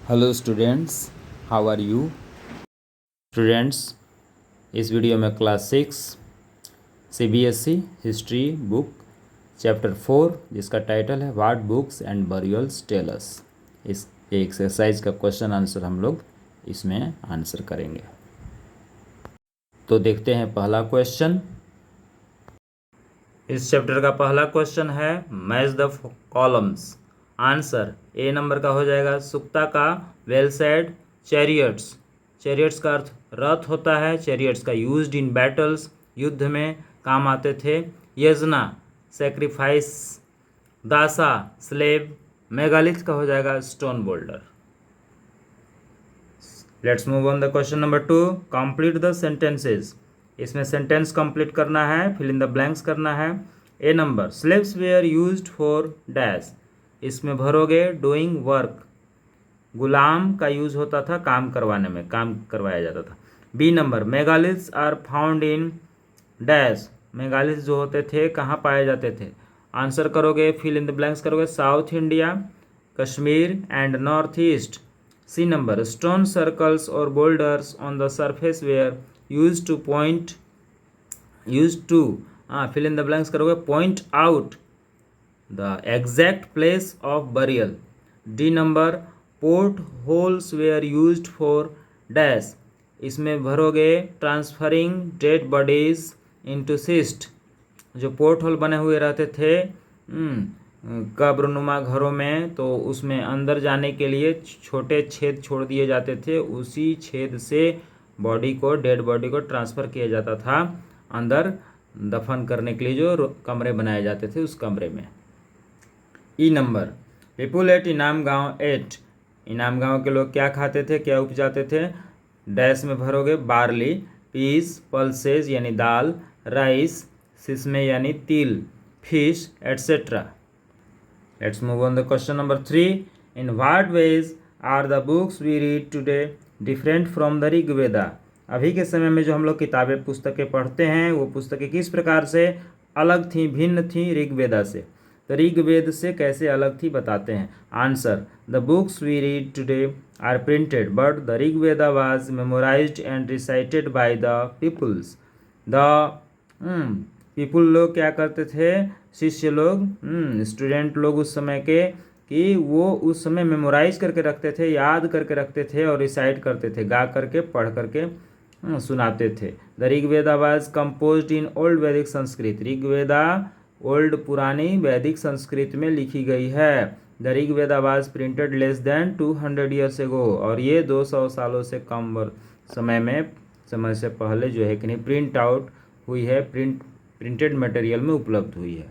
Hello students, how are you students. इस video में class 6 CBSE history book chapter 4 जिसका title है what books and burials tell us, इस exercise का question answer हम लोग इसमें आंसर करेंगे। तो देखते हैं पहला क्वेश्चन। इस चैप्टर का पहला क्वेश्चन है match the columns. Answer A number का हो जाएगा सुक्ता का वेल सेड चैरियट्स। चैरियट्स का अर्थ रथ होता है। चैरियट्स का यूज्ड इन बैटल्स, युद्ध में काम आते थे। यजना सेक्रीफाइस, दासा स्लेव, मेगालिथ का हो जाएगा stone boulder. Let's move on the question number 2। Complete the sentences. इसमें सेंटेंस कंप्लीट करना है, फिल इन द ब्लैंक्स करना है। A number slaves were used for dash, इसमें भरोगे डूइंग वर्क। गुलाम का यूज होता था काम करवाने में, काम करवाया जाता था। B number megaliths are found in dash, megaliths जो होते थे कहाँ पाए जाते थे। आंसर करोगे, फिल इन द ब्लैंक्स करोगे। South India, Kashmir and north east. C number stone circles और boulders on the surface were use to point, use to, fill in the blanks करोगे, point out the exact place of burial. D number port holes were used for dash, इसमें भरोगे transferring dead bodies into cyst. जो port hole बने हुए रहते थे कब्रनुमा घरों में, तो उसमें अंदर जाने के लिए छोटे छेद छोड़ दिए जाते थे। उसी छेद से बॉडी को, डेड बॉडी को ट्रांसफ़र किया जाता था अंदर दफन करने के लिए। जो कमरे बनाए जाते थे उस कमरे में। ई नंबर पीपुल एट इनाम गांव एट, इनाम गांव के लोग क्या खाते थे, क्या उपजाते थे। डैश में भरोगे बार्ली, पीस, पल्सेज यानी दाल, राइस, सिसमे यानी तिल, fish etcetera. Let's move on the question number 3। In what ways are the books we read today different from the Rigveda. अभी के समय में जो हम लोग किताबें पुस्तकें पढ़ते हैं वो पुस्तकें किस प्रकार से अलग थी, भिन्न थी ऋग्वेदा से। तो ऋग्वेद से कैसे अलग थी बताते हैं। Answer the books we read today are printed but the Rigveda was memorised and recited by the peoples. The people लोग क्या करते थे, शिष्य लोग, स्टूडेंट लोग उस समय के, कि वो उस समय मेमोराइज करके रखते थे, याद करके रखते थे और रिसाइट करते थे, गा करके पढ़ करके सुनाते थे। The Rigveda was composed in old वैदिक संस्कृत, ऋग्वेदा ओल्ड पुरानी वैदिक संस्कृत में लिखी गई है। The Rigveda was printed less than 200 years ago, और ये 200 सालों से कम समय से पहले जो है कि नहीं प्रिंट आउट हुई है, प्रिंटेड मटेरियल में उपलब्ध हुई है।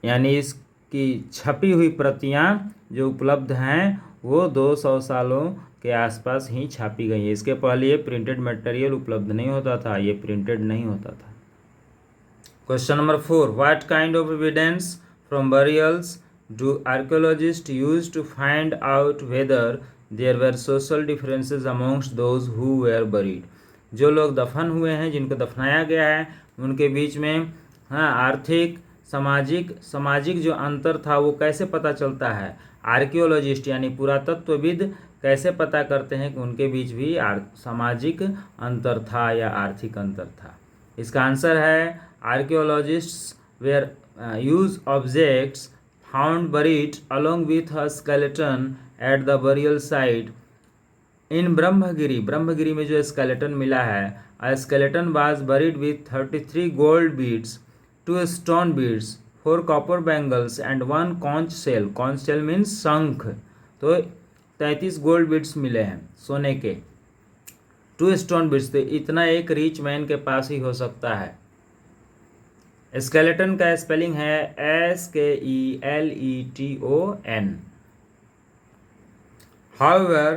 यानी इसकी छपी हुई प्रतियां जो उपलब्ध हैं वो 200 सालों के आसपास ही छापी गई है। इसके पहले ये प्रिंटेड मटेरियल उपलब्ध नहीं होता था, ये प्रिंटेड नहीं होता था। Question number 4। What kind of evidence from burials do archaeologist use to find out whether there were social differences amongst those who were buried. जो लोग दफन हुए हैं, जिनको दफनाया गया है, उनके बीच में आर्थिक, सामाजिक जो अंतर था वो कैसे पता चलता है। आर्कियोलॉजिस्ट यानी पुरातत्वविद कैसे पता करते हैं कि उनके बीच भी सामाजिक अंतर था या आर्थिक अंतर था। इसका आंसर है archaeologists were use objects found buried along with a skeleton at the burial site in Brahmagiri. Brahmagiri में जो स्केलेटन मिला है, a skeleton was buried with 33 gold beads, 2 stone beads, 4 copper bangles and 1 conch shell. Conch shell means शंख। तो 33 gold beads मिले हैं सोने के, 2 स्टोन बीड्स। तो इतना एक रिच मैन के पास ही हो सकता है। स्केलेटन का स्पेलिंग है SKELETON। However,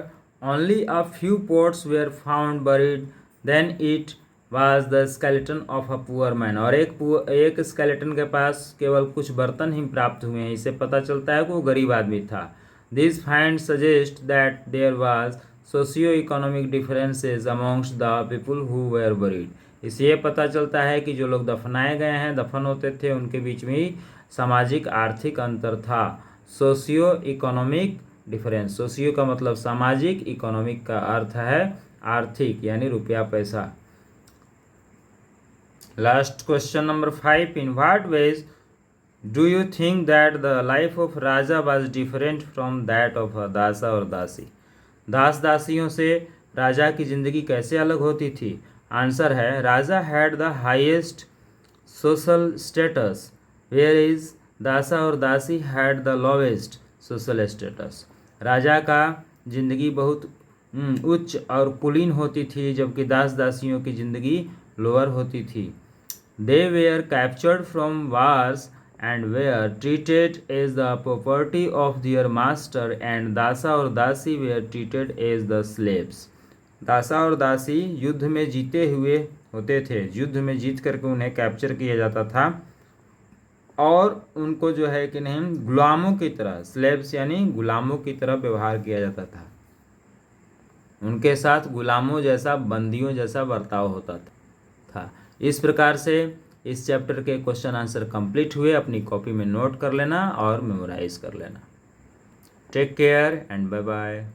only a few pots were found buried, then it was the skeleton of a poor man। और एक स्केलेटन के पास केवल कुछ बर्तन ही प्राप्त हुए हैं, इससे पता चलता है कि वो गरीब आदमी था। This find suggest that there was socio-economic differences amongst the people who were buried। इससे ये पता चलता है कि जो लोग दफनाए गए हैं, दफन होते थे, उनके बीच में सामाजिक आर्थिक अंतर था। Socio economic difference. सोशियो का मतलब सामाजिक, इकोनॉमिक का अर्थ है आर्थिक यानी रुपया पैसा। Last question number 5, in what ways do you think that the life of raja was different from that of dasa और दासी? दास दासियों से राजा की जिंदगी कैसे अलग होती थी? आंसर है, raja had the highest social status were is dasa और dasi had the lowest social status. राजा का जिंदगी बहुत उच्च और कुलीन होती थी, जबकि दास दासियों की जिंदगी लोअर होती थी। They were captured from wars and were treated as the property of their master, and दासा और दासी were treated as the slaves। दासा और दासी युद्ध में जीते हुए होते थे, युद्ध में जीत करके उन्हें कैप्चर किया जाता था और उनको जो है कि नहीं गुलामों की तरह, स्लेब्स यानी गुलामों की तरह व्यवहार किया जाता था। उनके साथ गुलामों जैसा, बंदियों जैसा बर्ताव होता था। इस प्रकार से इस चैप्टर के क्वेश्चन आंसर कंप्लीट हुए। अपनी कॉपी में नोट कर लेना और मेमोराइज कर लेना। Take care and bye bye.